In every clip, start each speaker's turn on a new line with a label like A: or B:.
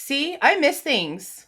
A: See, I miss things.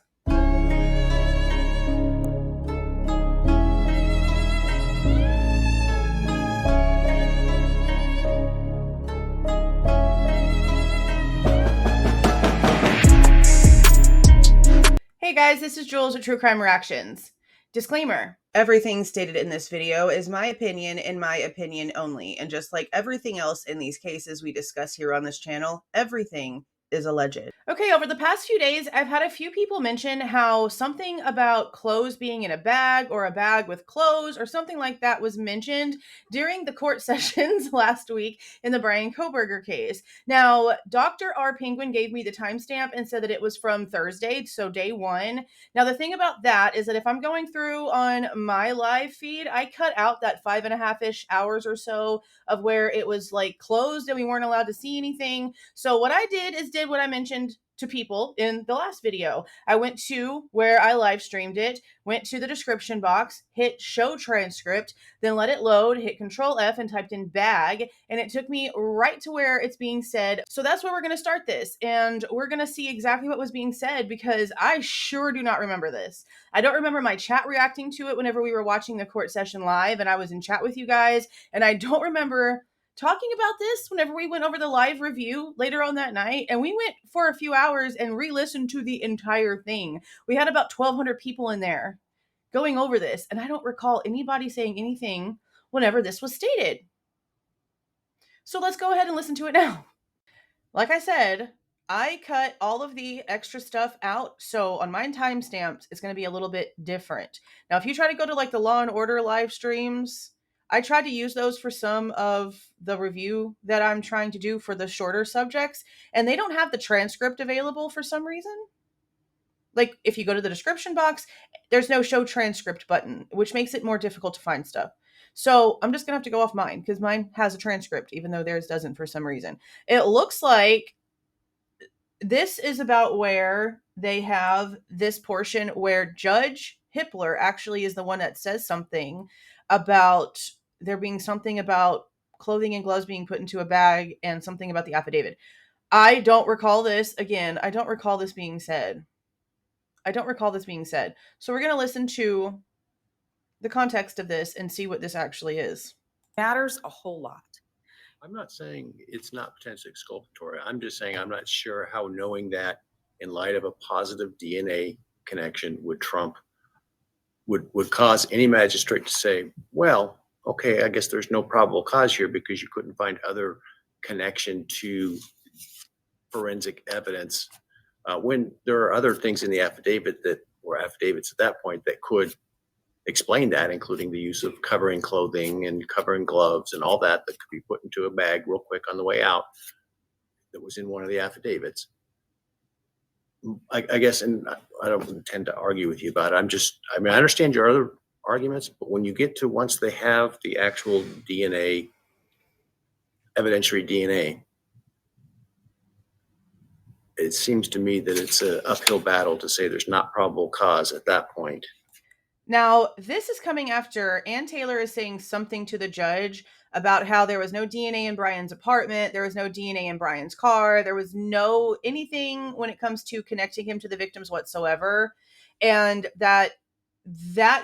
A: Hey guys, this is Jules at True Crime Reactions. Disclaimer. Everything stated in this video is my opinion and my opinion only. And just like everything else in these cases we discuss here on this channel, everything is alleged. Okay, over the past few days, I've had a few people mention how something about clothes being in a bag or a bag with clothes or something like that was mentioned during the court sessions last week in the Bryan Kohberger case. Now, Dr. R. Penguin gave me the timestamp and said that it was from Thursday, so day one. Now, the thing about that is that if I'm going through on my live feed, I cut out that 5.5-ish hours or so of where it was like closed and we weren't allowed to see anything. So what I did is did what I mentioned to people in the last video. I went to where I live streamed it, went to the description box, hit show transcript, then let it load, hit Control F and typed in bag, and it took me right to where it's being said. So that's where we're going to start this, and we're going to see exactly what was being said because I sure do not remember this. I don't remember my chat reacting to it whenever we were watching the court session live and I was in chat with you guys, and I don't remember talking about this whenever we went over the live review later on that night, and we went for a few hours and re-listened to the entire thing. We had about 1,200 people in there going over this, and I don't recall anybody saying anything whenever this was stated. So let's go ahead and listen to it now. Like I said, I cut all of the extra stuff out, so on my timestamps, it's going to be a little bit different. Now, if you try to go to like the Law and Order live streams, I tried to use those for some of the review that I'm trying to do for the shorter subjects, and they don't have the transcript available for some reason. Like, if you go to the description box, there's no show transcript button, which makes it more difficult to find stuff. So I'm just going to have to go off mine because mine has a transcript, even though theirs doesn't for some reason. It looks like this is about where they have this portion where Judge Hippler actually is the one that says something about there being something about clothing and gloves being put into a bag and something about the affidavit. I don't recall this. Again, I don't recall this being said. So we're going to listen to the context of this and see what this actually is.
B: Matters a whole lot.
C: I'm not saying it's not potentially exculpatory. I'm just saying I'm not sure how knowing that in light of a positive DNA connection would cause any magistrate to say, well, okay, I guess there's no probable cause here because you couldn't find other connection to forensic evidence when there are other things in the affidavit or affidavits at that point that could explain that, including the use of covering clothing and covering gloves and all that could be put into a bag real quick on the way out that was in one of the affidavits. I guess, and I don't intend to argue with you about it. I understand your other arguments, but when you get to once they have the actual DNA, evidentiary DNA, it seems to me that it's an uphill battle to say there's not probable cause at that point.
A: Now, this is coming after Ann Taylor is saying something to the judge about how there was no DNA in Bryan's apartment, there was no DNA in Bryan's car, there was no anything when it comes to connecting him to the victims whatsoever. And that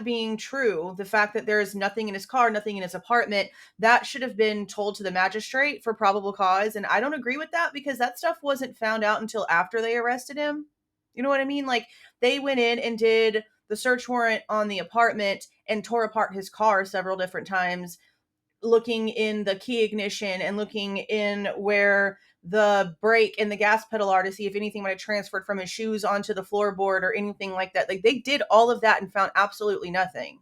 A: being true, the fact that there is nothing in his car, nothing in his apartment, that should have been told to the magistrate for probable cause. And I don't agree with that because that stuff wasn't found out until after they arrested him. You know what I mean? Like, they went in and did the search warrant on the apartment and tore apart his car several different times, looking in the key ignition and looking in where the brake and the gas pedal are to see if anything might have transferred from his shoes onto the floorboard or anything like that. Like, they did all of that and found absolutely nothing.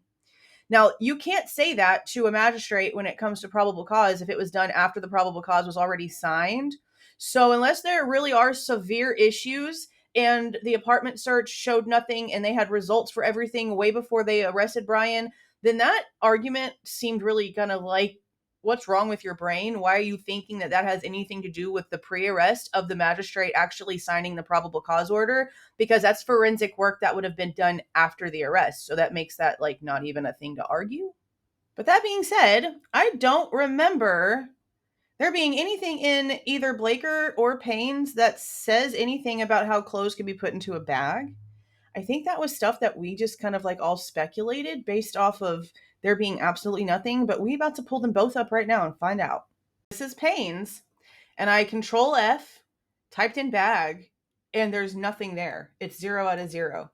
A: Now, you can't say that to a magistrate when it comes to probable cause if it was done after the probable cause was already signed. So unless there really are severe issues and the apartment search showed nothing and they had results for everything way before they arrested Bryan, then that argument seemed really kind of like, what's wrong with your brain? Why are you thinking that that has anything to do with the pre-arrest of the magistrate actually signing the probable cause order? Because that's forensic work that would have been done after the arrest. So that makes that like not even a thing to argue. But that being said, I don't remember there being anything in either Blaker or Payne's that says anything about how clothes can be put into a bag. I think that was stuff that we just kind of like all speculated based off of there being absolutely nothing, but we about to pull them both up right now and find out. This is Payne's, and I control F, typed in bag, and there's nothing there. It's 0 out of 0.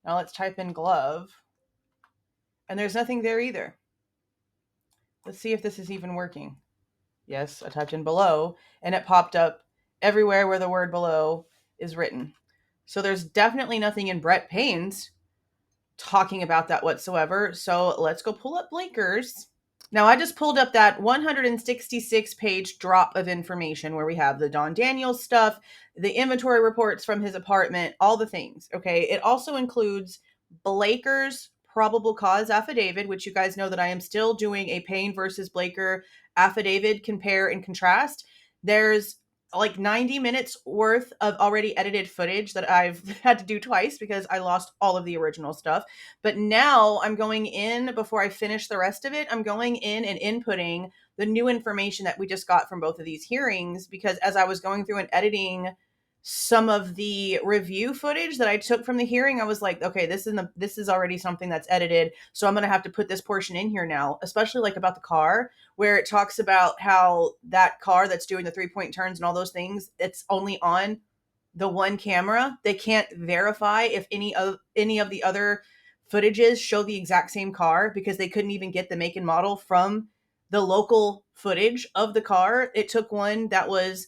A: Now let's type in glove, and there's nothing there either. Let's see if this is even working. Yes, I typed in below, and it popped up everywhere where the word below is written. So there's definitely nothing in Brett Payne's talking about that whatsoever. So let's go pull up Blaker's. Now I just pulled up that 166 page drop of information where we have the Don Daniels stuff, the inventory reports from his apartment, all the things. Okay. It also includes Blaker's probable cause affidavit, which you guys know that I am still doing a Payne versus Blaker affidavit, compare and contrast. There's like 90 minutes worth of already edited footage that I've had to do twice because I lost all of the original stuff. But now I'm going in, before I finish the rest of it, I'm going in and inputting the new information that we just got from both of these hearings, because as I was going through and editing some of the review footage that I took from the hearing, I was like, okay, this is already something that's edited, so I'm going to have to put this portion in here now, especially like about the car, where it talks about how that car that's doing the 3-point turns and all those things, it's only on the one camera. They can't verify if any of the other footages show the exact same car because they couldn't even get the make and model from the local footage of the car. It took one that was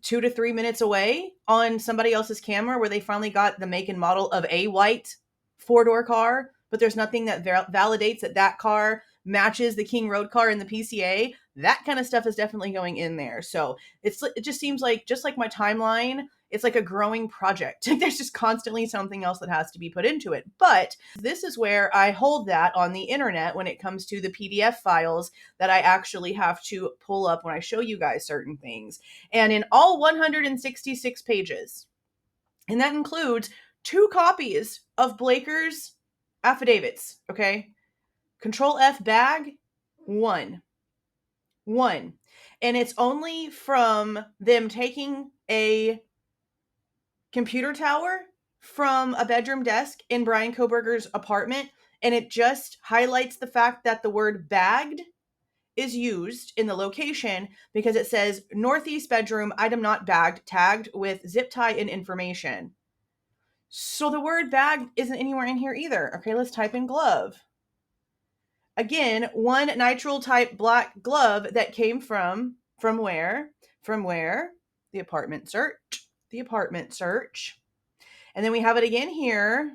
A: 2 to 3 minutes away on somebody else's camera where they finally got the make and model of a white 4-door car, but there's nothing that validates that car matches the King Road car in the PCA. That kind of stuff is definitely going in there. So it just seems like, just like my timeline, it's like a growing project. There's just constantly something else that has to be put into it. But this is where I hold that on the internet when it comes to the PDF files that I actually have to pull up when I show you guys certain things. And in all 166 pages, and that includes 2 copies of Blaker's affidavits, okay? Control F bag, 1. And it's only from them taking a computer tower from a bedroom desk in Bryan Kohberger's apartment, and it just highlights the fact that the word bagged is used in the location because it says northeast bedroom, item not bagged, tagged with zip tie and information. So the word bag isn't anywhere in here either. Okay, let's type in glove. Again, one nitrile type black glove that came from where? From where? The apartment search. The apartment search. And then we have it again here.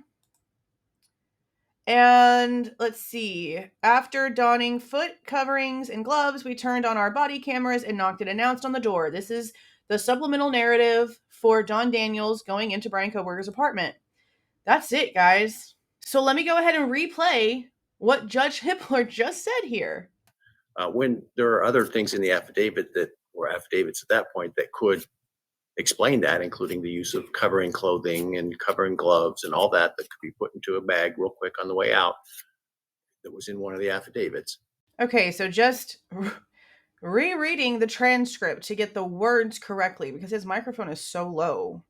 A: And let's see. After donning foot coverings and gloves, we turned on our body cameras and knocked and announced on the door. This is the supplemental narrative for Don Daniels going into Bryan Kohberger's apartment. That's it, guys. So let me go ahead and replay what Judge Hippler just said here.
C: When there are other things in the affidavit that were affidavits at that point that could explain that, including the use of covering clothing and covering gloves and all that could be put into a bag real quick on the way out, that was in one of the affidavits.
A: Okay, so just rereading the transcript to get the words correctly because his microphone is so low.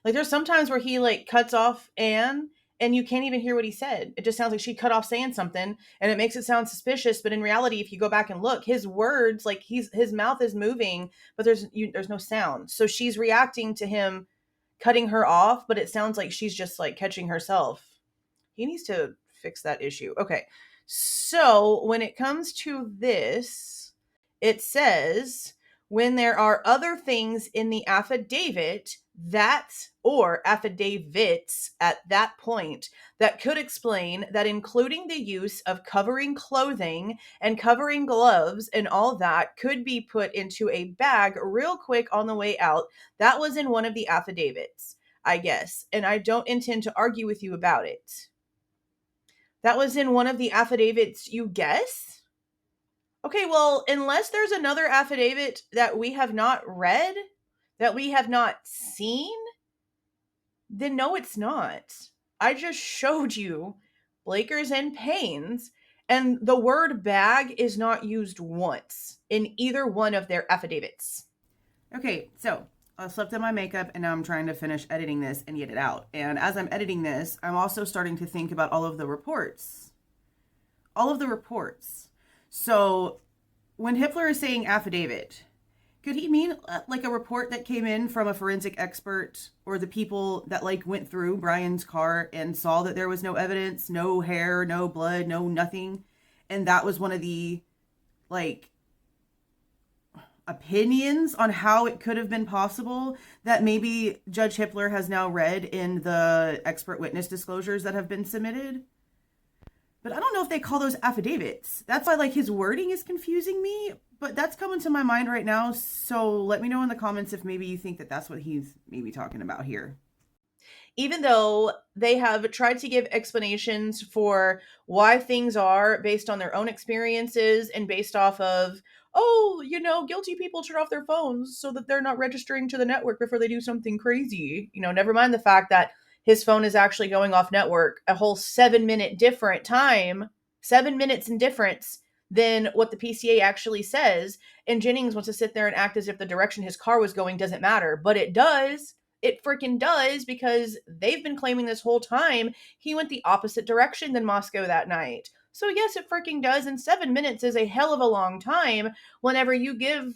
A: Like there's sometimes where he like cuts off Anne and you can't even hear what he said. It just sounds like she cut off saying something and it makes it sound suspicious. But in reality, if you go back and look, his words, like his mouth is moving, but there's no sound. So she's reacting to him cutting her off, but it sounds like she's just like catching herself. He needs to fix that issue. Okay. So when it comes to this, it says when there are other things in the affidavit or affidavits at that point that could explain that, including the use of covering clothing and covering gloves and all that could be put into a bag real quick on the way out. That was in one of the affidavits, I guess. And I don't intend to argue with you about it. That was in one of the affidavits, you guess? Okay, well, unless there's another affidavit that we have not read, that we have not seen, then no, it's not. I just showed you Blaker's and Payne's, And the word bag is not used once in either one of their affidavits. Okay, so I slept in my makeup and now I'm trying to finish editing this and get it out. And as I'm editing this, I'm also starting to think about all of the reports. All of the reports. So when Hippler is saying affidavit, could he mean like a report that came in from a forensic expert or the people that like went through Bryan's car and saw that there was no evidence, no hair, no blood, no nothing, and that was one of the like opinions on how it could have been possible that maybe Judge Hippler has now read in the expert witness disclosures that have been submitted? But I don't know if they call those affidavits. That's why like his wording is confusing me, but that's coming to my mind right now. So let me know in the comments if maybe you think that that's what he's maybe talking about here. Even though they have tried to give explanations for why things are based on their own experiences and based off of, oh, you know, guilty people turn off their phones so that they're not registering to the network before they do something crazy. You know, never mind the fact that his phone is actually going off network a whole 7-minute different time, 7 minutes in difference than what the PCA actually says. And Jennings wants to sit there and act as if the direction his car was going doesn't matter, but it does. It freaking does, because they've been claiming this whole time he went the opposite direction than Moscow that night. So yes, it freaking does, and 7 minutes is a hell of a long time whenever you give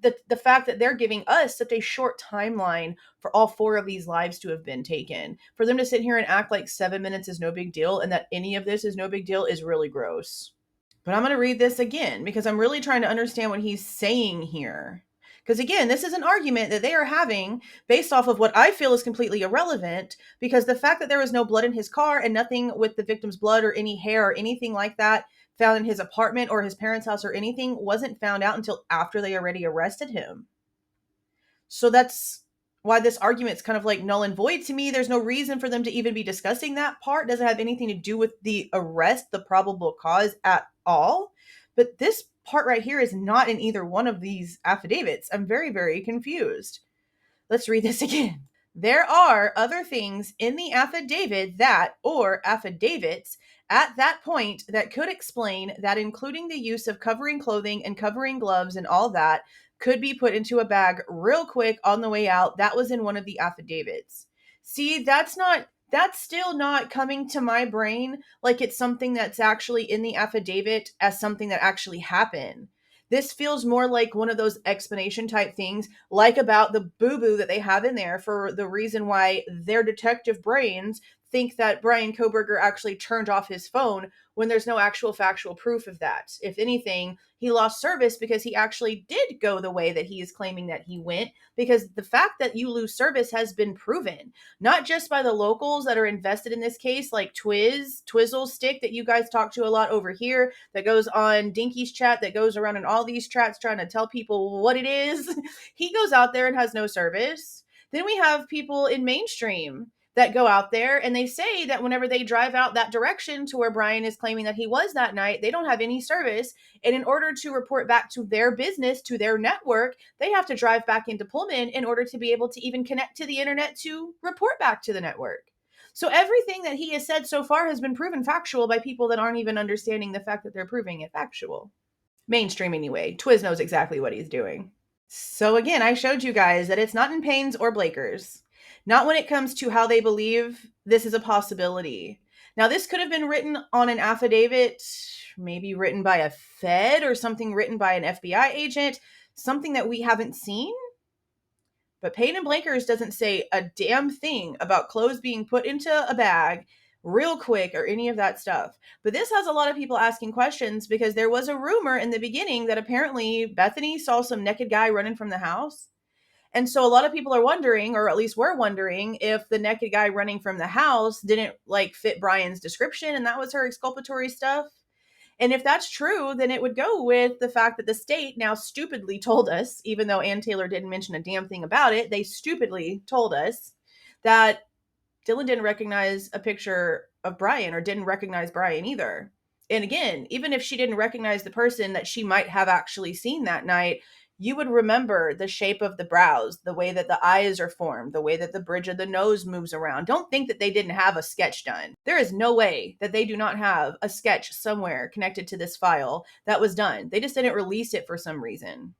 A: the fact that they're giving us such a short timeline for all 4 of these lives to have been taken. For them to sit here and act like 7 minutes is no big deal and that any of this is no big deal is really gross. But I'm going to read this again because I'm really trying to understand what he's saying here. Because again, this is an argument that they are having based off of what I feel is completely irrelevant, because the fact that there was no blood in his car and nothing with the victim's blood or any hair or anything like that found in his apartment or his parents' house or anything wasn't found out until after they already arrested him. So that's why this argument's kind of like null and void to me. There's no reason for them to even be discussing that part. It doesn't have anything to do with the arrest, the probable cause at all. But this part right here is not in either one of these affidavits. I'm very, very confused. Let's read this again. There are other things in the affidavit that, or affidavits, at that point that could explain that, including the use of covering clothing and covering gloves and all that, could be put into a bag real quick on the way out. That was in one of the affidavits. See, that's still not coming to my brain like it's something that's actually in the affidavit as something that actually happened. This feels more like one of those explanation type things, like about the boo-boo that they have in there for the reason why their detective brains think that Bryan Kohberger actually turned off his phone when there's no actual factual proof of that. If anything, he lost service because he actually did go the way that he is claiming that he went, because the fact that you lose service has been proven, not just by the locals that are invested in this case, like Twizzle Stick that you guys talk to a lot over here, that goes on Dinky's chat, that goes around in all these chats trying to tell people what it is. He goes out there and has no service. Then we have people in mainstream that go out there and they say that whenever they drive out that direction to where Bryan is claiming that he was that night, they don't have any service. And in order to report back to their business, to their network, they have to drive back into Pullman in order to be able to even connect to the internet to report back to the network. So everything that he has said so far has been proven factual by people that aren't even understanding the fact that they're proving it factual. Mainstream anyway. Twiz knows exactly what he's doing. So again, I showed you guys that it's not in Payne's or Blaker's. Not when it comes to how they believe this is a possibility. Now, this could have been written on an affidavit, maybe written by a Fed or something written by an FBI agent, something that we haven't seen. But Payne and Blaker's doesn't say a damn thing about clothes being put into a bag real quick or any of that stuff. But this has a lot of people asking questions because there was a rumor in the beginning that apparently Bethany saw some naked guy running from the house. And so a lot of people are wondering, or at least were wondering, if the naked guy running from the house didn't like fit Bryan's description and that was her exculpatory stuff. And if that's true, then it would go with the fact that the state now stupidly told us, even though Ann Taylor didn't mention a damn thing about it, they stupidly told us that Dylan didn't recognize a picture of Bryan or didn't recognize Bryan either. And again, even if she didn't recognize the person that she might have actually seen that night, you would remember the shape of the brows, the way that the eyes are formed, the way that the bridge of the nose moves around. Don't think that they didn't have a sketch done. There is no way that they do not have a sketch somewhere connected to this file that was done. They just didn't release it for some reason.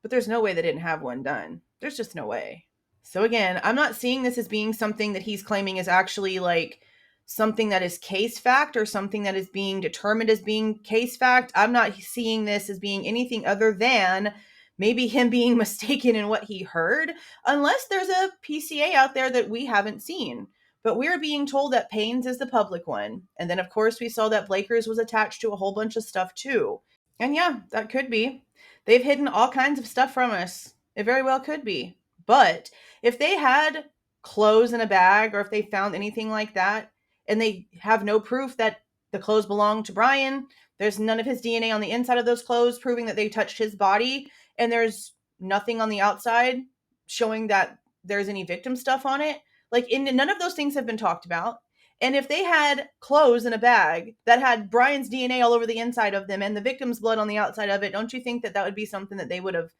A: But there's no way they didn't have one done. There's just no way. So again, I'm not seeing this as being something that he's claiming is actually like something that is case fact or something that is being determined as being case fact. I'm not seeing this as being anything other than maybe him being mistaken in what he heard, unless there's a PCA out there that we haven't seen. But we're being told that Payne's is the public one. And then, of course, we saw that Blaker's was attached to a whole bunch of stuff too. And yeah, that could be. They've hidden all kinds of stuff from us. It very well could be. But if they had clothes in a bag, or if they found anything like that, and they have no proof that the clothes belong to Bryan, there's none of his DNA on the inside of those clothes proving that they touched his body, and there's nothing on the outside showing that there's any victim stuff on it. Like, none of those things have been talked about. And if they had clothes in a bag that had Bryan's DNA all over the inside of them and the victim's blood on the outside of it, don't you think that that would be something that they would have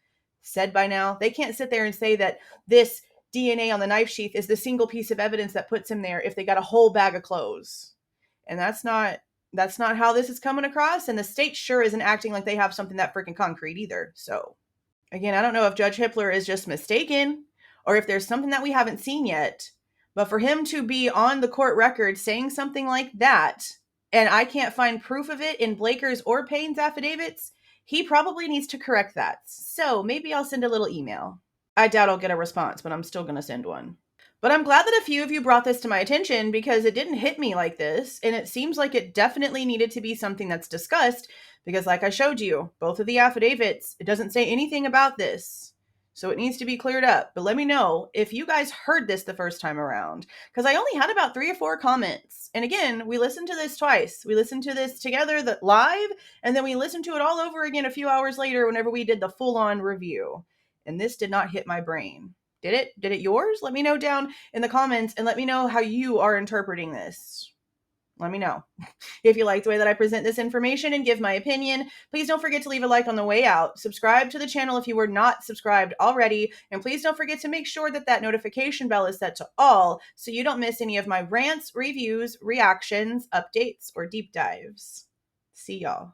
A: said by now? They can't sit there and say that this DNA on the knife sheath is the single piece of evidence that puts him there if they got a whole bag of clothes. And that's not how this is coming across. And the state sure isn't acting like they have something that freaking concrete either. So again, I don't know if Judge Hippler is just mistaken or if there's something that we haven't seen yet. But for him to be on the court record saying something like that, and I can't find proof of it in Blaker's or Payne's affidavits, he probably needs to correct that. So maybe I'll send a little email. I doubt I'll get a response, but I'm still going to send one. But I'm glad that a few of you brought this to my attention because it didn't hit me like this, and it seems like it definitely needed to be something that's discussed because, like I showed you, both of the affidavits, it doesn't say anything about this. So it needs to be cleared up. But let me know if you guys heard this the first time around, because I only had about 3 or 4 comments. And again, we listened to this twice. We listened to this together live, and then we listened to it all over again a few hours later whenever we did the full-on review. And this did not hit my brain. Did it? Did it yours? Let me know down in the comments and let me know how you are interpreting this. Let me know. If you like the way that I present this information and give my opinion, please don't forget to leave a like on the way out. Subscribe to the channel if you were not subscribed already. And please don't forget to make sure that that notification bell is set to all so you don't miss any of my rants, reviews, reactions, updates, or deep dives. See y'all.